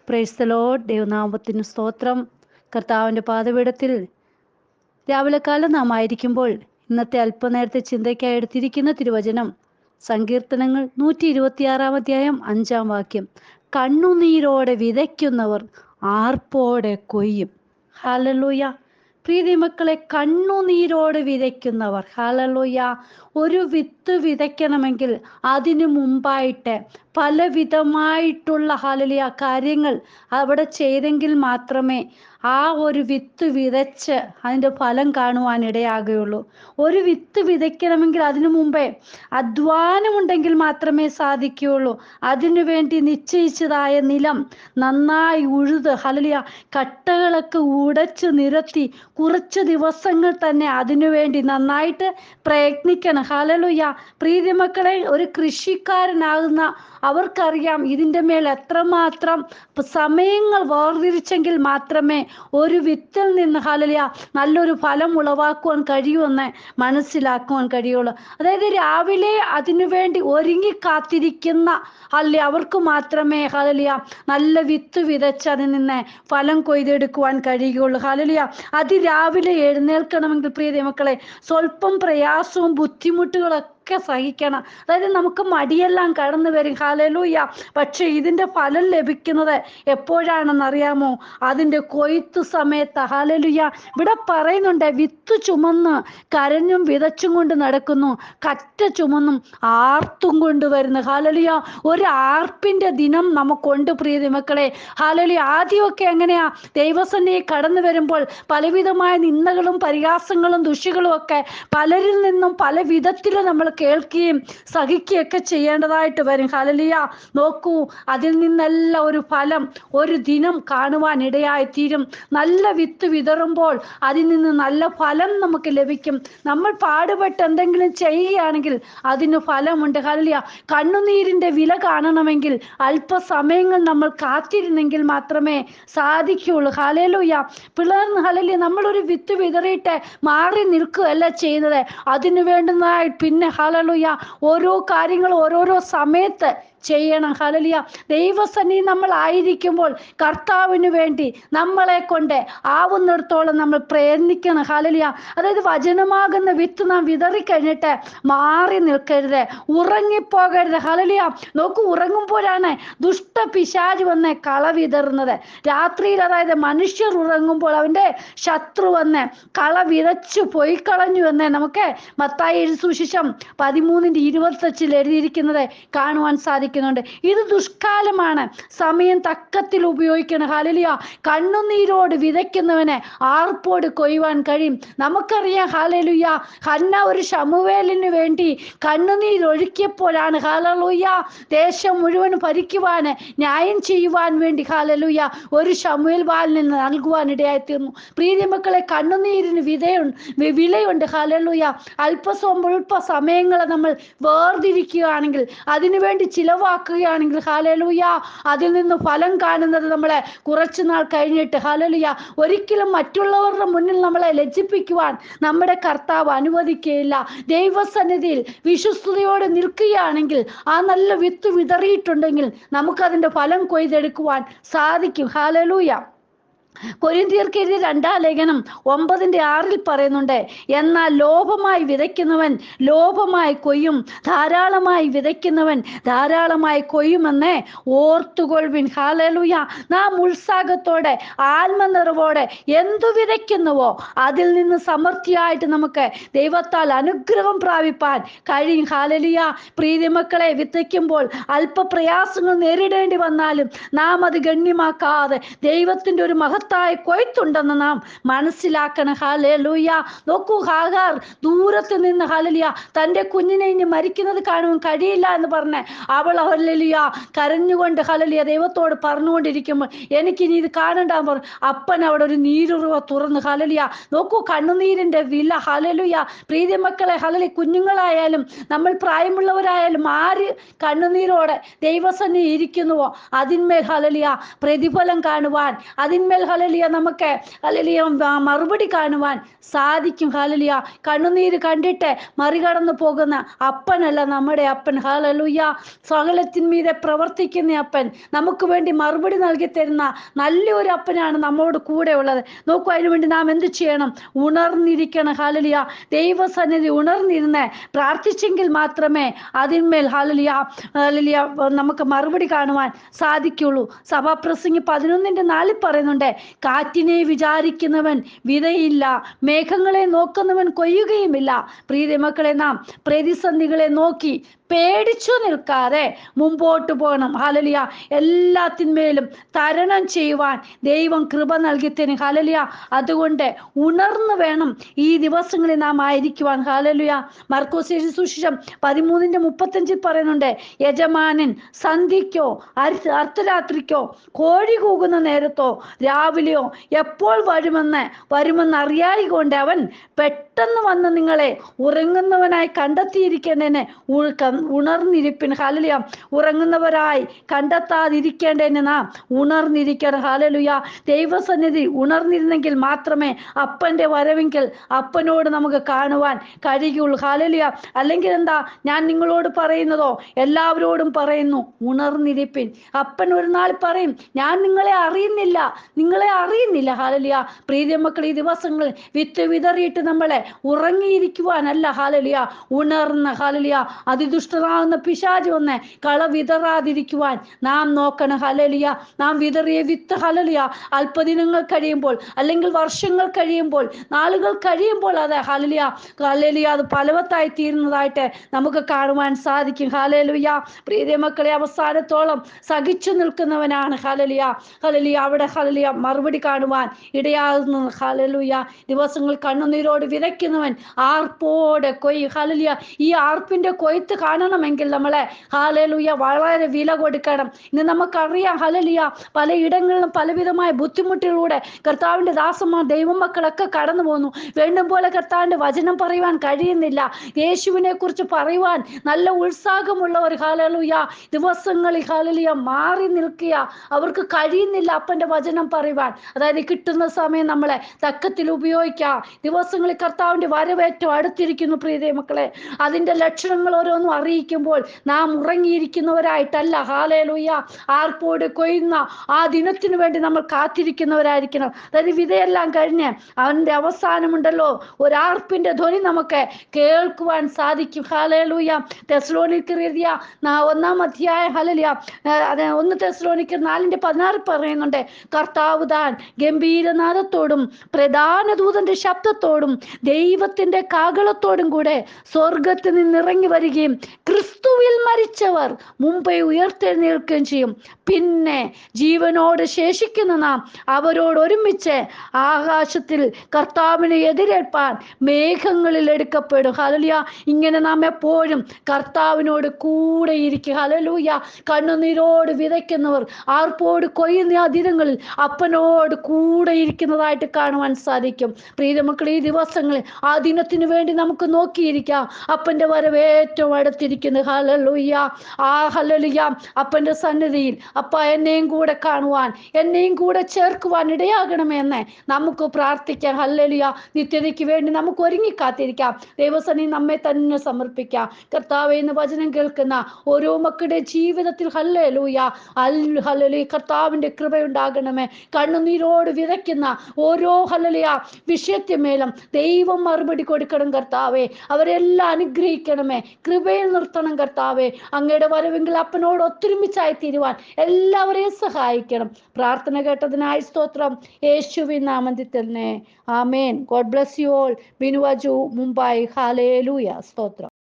Praise the Lord. ദൈവനാമത്തിന് സ്തോത്രം. കർത്താവിൻ്റെ പാദപീഠത്തിൽ രാവിലെ കാലം നാം ആയിരിക്കുമ്പോൾ ഇന്നത്തെ അല്പനേരത്തെ ചിന്തയ്ക്കായി എടുത്തിരിക്കുന്ന തിരുവചനം സങ്കീർത്തനങ്ങൾ 126 അധ്യായം 5 വാക്യം. കണ്ണുനീരോടെ വിതയ്ക്കുന്നവർ ആർപ്പോടെ കൊയ്യും. ഹല്ലേലൂയ. പ്രീതി മക്കളെ, കണ്ണുനീരോട് വിതയ്ക്കുന്നവർ, ഹല്ലേലൂയ. ഒരു വിത്ത് വിതയ്ക്കണമെങ്കിൽ അതിനു മുമ്പായിട്ട് പലവിധമായിട്ടുള്ള ഹല്ലേലൂയ കാര്യങ്ങൾ അവിടെ ചെയ്തെങ്കിൽ മാത്രമേ ആ ഒരു വിത്ത് വിതച്ച് അതിൻ്റെ ഫലം കാണുവാൻ ഇടയാകുകയുള്ളൂ. ഒരു വിത്ത് വിതയ്ക്കണമെങ്കിൽ അതിനു മുമ്പേ അധ്വാനമുണ്ടെങ്കിൽ മാത്രമേ സാധിക്കുകയുള്ളൂ. അതിനു വേണ്ടി നിശ്ചയിച്ചതായ നിലം നന്നായി ഉഴുത് ഹല്ലേലൂയ കട്ടകളൊക്കെ ഉടച്ച് നിരത്തി കുറച്ച് ദിവസങ്ങൾ തന്നെ അതിനു വേണ്ടി നന്നായിട്ട് പ്രയത്നിക്കണം. ഹല്ലേലൂയ. പ്രീതി മക്കളെ, ഒരു കൃഷിക്കാരനാകുന്ന അവർക്കറിയാം ഇതിൻ്റെ മേൽ എത്രമാത്രം സമയങ്ങൾ വേർതിരിച്ചെങ്കിൽ മാത്രമേ ഒരു വിത്തിൽ നിന്ന് ഹല്ലേലൂയ നല്ലൊരു ഫലം ഉളവാക്കുവാൻ കഴിയുമെന്ന് മനസ്സിലാക്കുവാൻ കഴിയുള്ളൂ. അതായത് രാവിലെ അതിനുവേണ്ടി ഒരുങ്ങി കാത്തിരിക്കുന്ന അവർക്ക് മാത്രമേ ഹല്ലേലൂയ നല്ല വിത്ത് വിതച്ച് അതിൽ നിന്ന് ഫലം കൊയ്തെടുക്കുവാൻ കഴിയുകയുള്ളൂ. ഹല്ലേലൂയ. അതിരാവിലെ എഴുന്നേൽക്കണമെങ്കിൽ പ്രിയ മക്കളെ സ്വല്പം പ്രയാസവും ബുദ്ധിമുട്ടുകളൊക്കെ സഹിക്കണം. അതായത് നമുക്ക് മടിയെല്ലാം കടന്നു വരും. ഹല്ലേലൂയ. പക്ഷെ ഇതിൻ്റെ ഫലം ലഭിക്കുന്നത് എപ്പോഴാണെന്നറിയാമോ? അതിൻ്റെ കൊയ്ത്ത് സമയത്ത്. ഹല്ലേലൂയ. ഇവിടെ പറയുന്നുണ്ട്, വിത്ത് ചുമന്ന് കരഞ്ഞും വിതച്ചും കൊണ്ട് നടക്കുന്നു, കറ്റ ചുമന്നും ആർത്തും കൊണ്ടുവരുന്നു. ഹല്ലേലൂയ. ഒരു ആർപ്പിൻ്റെ ദിനം നമുക്കുണ്ട് പ്രിയ മക്കളെ. ഹല്ലേലൂയ. ആദ്യമൊക്കെ എങ്ങനെയാ? ദൈവസന്നിധിയിൽ കടന്നു വരുമ്പോൾ പലവിധമായ നിന്ദകളും പരിഹാസങ്ങളും ദുഷികളും ഒക്കെ പലരിൽ നിന്നും പല വിധത്തിൽ നമ്മൾ കേൾക്കുകയും സഹിക്കുകയൊക്കെ ചെയ്യേണ്ടതായിട്ട് വരും. ഹല്ലേലൂയ. നോക്കൂ, അതിൽ നിന്നെല്ലാം ഒരു ഫലം ഒരു ദിനം കാണുവാൻ ഇടയായി തീരും. നല്ല വിത്ത് വിതറുമ്പോൾ അതിൽ നിന്ന് നല്ല ഫലം നമുക്ക് ലഭിക്കും. നമ്മൾ പാടുപെട്ട് എന്തെങ്കിലും ചെയ്യുകയാണെങ്കിൽ അതിന് ഫലമുണ്ട്. ഹല്ലേലൂയ. കണ്ണുനീരിൻ്റെ വില കാണണമെങ്കിൽ അല്പസമയങ്ങൾ നമ്മൾ കാത്തിരുന്നെങ്കിൽ മാത്രമേ സാധിക്കുകയുള്ളൂ. ഹല്ലേലൂയ. പിളർന്ന് ഹല്ലേലൂയ നമ്മളൊരു വിത്ത് വിതറിയിട്ട് മാറി നിൽക്കുകയല്ല ചെയ്യുന്നത്. അതിനു വേണ്ടുന്നതായി പിന്നെ ഹല്ലേലൂയ ഓരോ കാര്യങ്ങൾ ഓരോരോ സമയത്ത് ചെയ്യണം. ഹല്ലേലൂയ. ദൈവസന്നിധി നമ്മൾ ആയിരിക്കുമ്പോൾ കർത്താവിന് വേണ്ടി നമ്മളെ കൊണ്ട് ആവുന്നിടത്തോളം നമ്മൾ പ്രയത്നിക്കണം. ഹല്ലേലൂയ. അതായത് വചനമാകുന്ന വിത്ത് നാം വിതറിക്കഴിഞ്ഞിട്ട് മാറി നിൽക്കരുത്, ഉറങ്ങിപ്പോകരുത്. ഹല്ലേലൂയ. നോക്കൂ, ഉറങ്ങുമ്പോഴാണ് ദുഷ്ട പിശാച് വന്ന് കള വിതറുന്നത്. രാത്രിയിൽ അതായത് മനുഷ്യർ ഉറങ്ങുമ്പോൾ അവൻ്റെ ശത്രു വന്ന് കള വിതച്ചു പോയി കളഞ്ഞു എന്ന് നമുക്ക് മത്തായി സുവിശേഷം 13:25 എഴുതിയിരിക്കുന്നത് കാണുവാൻ സാധിക്കുന്നുണ്ട്. ഇത് ദുഷ്കാലമാണ്. സമയം തക്കത്തിൽ ഉപയോഗിക്കണം. ഹല്ലേലൂയ. കണ്ണുനീരോട് വിതയ്ക്കുന്നവന് ആർപ്പോട് കൊയ്യുവാൻ കഴിയും. നമുക്കറിയാം ഹല്ലേലൂയ, ഹന്ന ഒരു ശമൂവേലിന് വേണ്ടി കണ്ണുനീരൊഴുക്കിയപ്പോഴാണ് ഹല്ലേലൂയ ദേശം മുഴുവൻ ഭരിക്കുവാൻ ന്യായം ചെയ്യുവാൻ വേണ്ടി ഹല്ലേലൂയ ഒരു ശമൂവേൽ ബാലന് നൽകുവാൻ ഇടയായി തീർന്നു. പ്രീതി മക്കളെ, കണ്ണുനീരിന് വിലയുണ്ട്. ഹല്ലേലൂയ. അല്പ സമയങ്ങളെ നമ്മൾ വേർതിരിക്കുകയാണെങ്കിൽ അതിനുവേണ്ടി ചിലവാക്കുകയാണെങ്കിൽ ഹല്ലേലൂയ അതിൽ നിന്ന് ഫലം കാണുന്നത് നമ്മളെ കുറച്ചു നാൾ കഴിഞ്ഞിട്ട്. ഹല്ലേലൂയ. ഒരിക്കലും മറ്റുള്ളവരുടെ മുന്നിൽ നമ്മളെ ലജ്ജിപ്പിക്കുവാൻ നമ്മുടെ കർത്താവ് അനുവദിക്കുകയില്ല. ദൈവസന്നിധിയിൽ വിശ്വസ്തയോടെ നിൽക്കുകയാണെങ്കിൽ ആ നല്ല വിത്ത് വിതറിയിട്ടുണ്ടെങ്കിൽ നമുക്കതിൻ്റെ ഫലം കൊയ്തെടുക്കുവാൻ സാധിക്കും. ഹല്ലേലൂയ. കൊരിന്ത്യർക്ക് എഴുതിയ 2 ലേഖനം 9:6 പറയുന്നുണ്ട്, എന്നാൽ ലോഭമായി വിതയ്ക്കുന്നവൻ ലോഭമായി കൊയ്യും, ധാരാളമായി വിതയ്ക്കുന്നവൻ ധാരാളമായി കൊയ്യുമെന്ന് ഓർത്തുകൊള്ളുവിൻ. ഹല്ലേലൂയ. നാം ഉത്സാഹത്തോടെ ആത്മനിറവോടെ എന്തു വിതയ്ക്കുന്നുവോ അതിൽ നിന്ന് സമൃദ്ധിയായിട്ട് നമുക്ക് ദൈവത്താൽ അനുഗ്രഹം പ്രാപിപ്പാൻ കഴിയും. ഹല്ലേലൂയ. പ്രീതി മക്കളെ, വിതയ്ക്കുമ്പോൾ അല്പപ്രയാസങ്ങൾ നേരിടേണ്ടി വന്നാലും നാം അത് ഗണ്യമാക്കാതെ ദൈവത്തിൻ്റെ ഒരു കൊയ്ത്തുണ്ടെന്ന് നാം മനസ്സിലാക്കണം. ഹല്ലേലൂയ. നോക്കൂ, ഹാഗാർ ദൂരത്ത് നിന്ന് ഹല്ലേലൂയ തൻ്റെ കുഞ്ഞിനെ ഇനി മരിക്കുന്നത് കാണുവാൻ കഴിയില്ല എന്ന് പറഞ്ഞ് അവൾ ഹല്ലേലൂയ കരഞ്ഞുകൊണ്ട് ഹല്ലേലൂയ ദൈവത്തോട് പറഞ്ഞുകൊണ്ടിരിക്കുമ്പോൾ എനിക്കിനി ഇത് കാണണ്ടെന്ന് പറഞ്ഞു. അപ്പൻ അവിടെ ഒരു നീരുറവ തുറന്നു. ഹല്ലേലൂയ. നോക്കൂ, കണ്ണുനീരിൻ്റെ വില. ഹല്ലേലൂയ. പ്രീതി മക്കളെ, ഹല്ലേലൂയ കുഞ്ഞുങ്ങളായാലും നമ്മൾ പ്രായമുള്ളവരായാലും ആര് കണ്ണുനീരോടെ ദൈവസന്നിധി ഇരിക്കുന്നുവോ അതിന്മേൽ ഹല്ലേലൂയ പ്രതിഫലം കാണുവാൻ, അതിന്മേൽ ഹല്ലേലൂയ നമുക്ക് ഹല്ലേലൂയ മറുപടി കാണുവാൻ സാധിക്കും. ഹല്ലേലൂയ കണ്ണുനീര് കണ്ടിട്ട് മറികടന്നു പോകുന്ന അപ്പനല്ല നമ്മുടെ അപ്പൻ. ഹല്ലേലൂയ സകലത്തിന്മീതെ പ്രവർത്തിക്കുന്ന അപ്പൻ, നമുക്ക് വേണ്ടി മറുപടി നൽകി തരുന്ന നല്ലൊരു അപ്പനാണ് നമ്മോട് കൂടെ ഉള്ളത്. നോക്കൂ, അതിനുവേണ്ടി നാം എന്ത് ചെയ്യണം? ഉണർന്നിരിക്കണം. ഹല്ലേലൂയ ദൈവസന്നിധി ഉണർന്നിരുന്ന് പ്രാർത്ഥിച്ചെങ്കിൽ മാത്രമേ അതിന്മേൽ ഹല്ലേലൂയ ഹല്ലേലൂയ നമുക്ക് മറുപടി കാണുവാൻ സാധിക്കുള്ളൂ. സഭാപ്രസംഗി 11:4 പറയുന്നുണ്ട്, കാറ്റിനെ വിചാരിക്കുന്നവൻ വിതയില്ല, മേഘങ്ങളെ നോക്കുന്നവൻ കൊയ്യുകയുമില്ല. പ്രിയ മക്കളെ, നാം പ്രതിസന്ധികളെ നോക്കി പേടിച്ചു നിൽക്കാതെ മുമ്പോട്ട് പോകണം. ഹല്ലേലൂയ എല്ലാത്തിന്മേലും തരണം ചെയ്യുവാൻ ദൈവം കൃപ നൽകി തരും. ഹല്ലേലൂയ അതുകൊണ്ട് ഉണർന്നു വേണം ഈ ദിവസങ്ങളിൽ നാം ആയിരിക്കുവാൻ. ഹല്ലേലൂയ മർക്കോസ് എഴുതിയ സുവിശേഷം 13:35 പറയുന്നുണ്ട്, യജമാനൻ സന്ധ്യയ്ക്കോ അർദ്ധരാത്രിക്കോ കോഴി കൂകുന്ന നേരത്തോ രാവിലെയോ എപ്പോൾ വരുമെന്ന് അറിയായികൊണ്ട് അവൻ പെട്ടെന്ന് വന്ന് നിങ്ങളെ ഉറങ്ങുന്നവനായി കണ്ടെത്തിയിരിക്കേണ്ടതിന് ഉണർന്നിരിപ്പിൻ. ഹല്ലേലൂയ ഉറങ്ങുന്നവരായി കണ്ടെത്താതിരിക്കേണ്ടതിന് നാം ഉണർന്നിരിക്കണം. ഹല്ലേലൂയ ദൈവസന്നിധി ഉണർന്നിരുന്നെങ്കിൽ മാത്രമേ അപ്പന്റെ വരവെങ്കിൽ അപ്പനോട് നമുക്ക് കാണുവാൻ കഴിയുള്ളൂ. ഹല്ലേലൂയ അല്ലെങ്കിൽ എന്താ ഞാൻ നിങ്ങളോട് പറയുന്നതോ എല്ലാവരോടും പറയുന്നു, ഉണർന്നിരിപ്പിൻ. അപ്പൻ ഒരു നാൾ പറയും, ഞാൻ നിങ്ങളെ അറിയുന്നില്ല. ഹല്ലേലൂയ പ്രിയ മക്കൾ, ഈ ദിവസങ്ങളിൽ വിത്ത് വിതറിയിട്ട് നമ്മളെ ഉറങ്ങിയിരിക്കുവാനല്ല, ഹല്ലേലൂയ ഉണർന്ന് ഹല്ലേലൂയ അതിദുഷ്ടനാകുന്ന പിശാച് വന്ന് കള വിതറാതിരിക്കുവാൻ നാം നോക്കണം. ഹല്ലേലൂയ നാം വിതറിയ വിത്ത് ഹല്ലേലൂയ അല്പദിനങ്ങൾ കഴിയുമ്പോൾ, അല്ലെങ്കിൽ വർഷങ്ങൾ കഴിയുമ്പോൾ, നാളുകൾ കഴിയുമ്പോൾ അത് ഹല്ലേലൂയ അത് ഫലവത്തായി തീരുന്നതായിട്ട് നമുക്ക് കാണുവാൻ സാധിക്കും. ഹല്ലേലൂയ പ്രിയ മക്കളെ, അവസാനത്തോളം സഹിച്ചു നിൽക്കുന്നവനാണ് ഹല്ലേലൂയ അവിടെ ഹല്ലേലൂയ മറുപടി കാണുവാൻ ഇടയാകുന്നു. ഹല്ലേലൂയ ദിവസങ്ങൾ കണ്ണുനീരോട് വിതയ്ക്കുന്നവൻ ആർപ്പോടെ കൊയ്യും. ഹല്ലേലൂയ ഈ ആർപ്പിന്റെ കൊയ്ത്ത് കാണണമെങ്കിൽ നമ്മളെ ഹല്ലേലൂയ വളരെ വില കൊടുക്കണം. ഇന്ന് നമുക്കറിയാം ഹല്ലേലൂയ പലയിടങ്ങളിലും പലവിധമായ ബുദ്ധിമുട്ടിലൂടെ കർത്താവിന്റെ ദാസന്മാർ ദൈവമക്കളൊക്കെ കടന്നു പോകുന്നു. വേണ്ടും പോലെ കർത്താവിന്റെ വചനം പറയുവാൻ കഴിയുന്നില്ല. യേശുവിനെ കുറിച്ച് പറയുവാൻ നല്ല ഉത്സാഹമുള്ളവർ ഹല്ലേലൂയ ദിവസങ്ങളിൽ ഹല്ലേലൂയ മാറി നിൽക്കുക. അവർക്ക് കഴിയുന്നില്ല അപ്പന്റെ വചനം പറയുവാൻ. അതായത് കിട്ടുന്ന സമയം നമ്മളെ തക്കത്തിൽ ഉപയോഗിക്കുക. ദിവസങ്ങളിൽ കർത്താവിന്റെ വരവേറ്റവും അടുത്തിരിക്കുന്നു. പ്രിയ മക്കളെ, അതിന്റെ ലക്ഷണങ്ങൾ ഓരോന്നും അറിയിക്കുമ്പോൾ നാം ഉറങ്ങിയിരിക്കുന്നവരായിട്ടല്ല, ഹല്ലേലൂയ ആർപ്പോട് കൊയ്യുന്ന ആ ദിനത്തിനു വേണ്ടി നമ്മൾ കാത്തിരിക്കുന്നവരായിരിക്കണം. അതായത് വിതയെല്ലാം കഴിഞ്ഞ് അവന്റെ അവസാനമുണ്ടല്ലോ, ഒരാർപ്പിന്റെ ധ്വനി നമുക്ക് കേൾക്കുവാൻ സാധിക്കും. ഹല്ലേലൂയ തെസ്സലോനിക്കർ എഴുതിയ 1-ാം അധ്യായം ഹല്ലേലൂയ 1 തെസ്സലോനിക്കർ 4:16 പറയുന്നുണ്ട്, കർത്താവ് താൻ ഗംഭീരനാദത്തോടും പ്രധാന ദൂതന്റെ ശബ്ദത്തോടും ദൈവത്തിന്റെ കാഹളത്തോടും കൂടെ സ്വർഗത്തിൽ നിന്നിറങ്ങി വരികയും ക്രിസ്തുവിൽ മരിച്ചവർ മുമ്പേ ഉയർത്തെഴുന്നേൽക്കുകയും ചെയ്യും. പിന്നെ ജീവനോട് ശേഷിക്കുന്ന നാം അവരോട് ഒരുമിച്ച് ആകാശത്തിൽ കർത്താവിനെ എതിരേൽപ്പാൻ മേഘങ്ങളിൽ എടുക്കപ്പെടും. ഹല്ലേലൂയ ഇങ്ങനെ നാം എപ്പോഴും കർത്താവിനോട് കൂടെ ഇരിക്കും. ഹല്ലേലൂയ കണ്ണുനീരോട് വിതയ്ക്കുന്നവർ ആർപ്പോട് കൊയ്യുന്ന ആ ദിനങ്ങളിൽ അപ്പനോട് കൂടെ ഇരിക്കുന്നതായിട്ട് കാണുവാൻ സാധിക്കും. പ്രിയ മക്കളെ, ഈ ദിവസങ്ങളിൽ ആ ദിനത്തിന് വേണ്ടി നമുക്ക് നോക്കിയിരിക്കാം. അപ്പന്റെ വരവ് ഏറ്റവും അടുത്തിരിക്കുന്നു. ഹല്ലേലൂയ ഹല്ലേലൂയ അപ്പന്റെ സന്നിധിയിൽ അപ്പ എന്നെയും കൂടെ കാണുവാൻ, എന്നെയും കൂടെ ചേർക്കുവാൻ ഇടയാകണമെന്ന് നമുക്ക് പ്രാർത്ഥിക്കാം. ഹല്ലേലൂയ നിത്യതയ്ക്ക് വേണ്ടി നമുക്ക് ഒരുങ്ങി കാത്തിരിക്കാം. ദൈവസന്നിധി നമ്മെ തന്നെ സമർപ്പിക്കാം. കർത്താവേ, ഇന്ന് വചനം കേൾക്കുന്ന ഓരോ മക്കളുടെ ജീവിതത്തിൽ ഹല്ലേലൂയ ഹല്ലേലൂയ കർത്താവിന്റെ കൃപയുണ്ടാകണമേ. കണ്ണുനീരോട് വിതയ്ക്കുന്ന ഓരോ ഹല്ലേലൂയ വിഷയത്തിന്മേലും ദൈവം മറുപടി കൊടുക്കണം കർത്താവേ. അവരെല്ലാം അനുഗ്രഹിക്കണമേ, കൃപയിൽ നിർത്തണം കർത്താവേ. അങ്ങയുടെ വരവെങ്കിൽ അപ്പനോട് ഒത്തൊരുമിച്ചായി തീരുവാൻ എല്ലാവരെയും സഹായിക്കണം. പ്രാർത്ഥന കേട്ടതിനായി സ്തോത്രം, യേശുവിൻ നാമത്തിൽ തന്നെ ആമേൻ. God bless you all. ബിനുവജു, മുംബൈ. ഹല്ലേലൂയ സ്തോത്രം.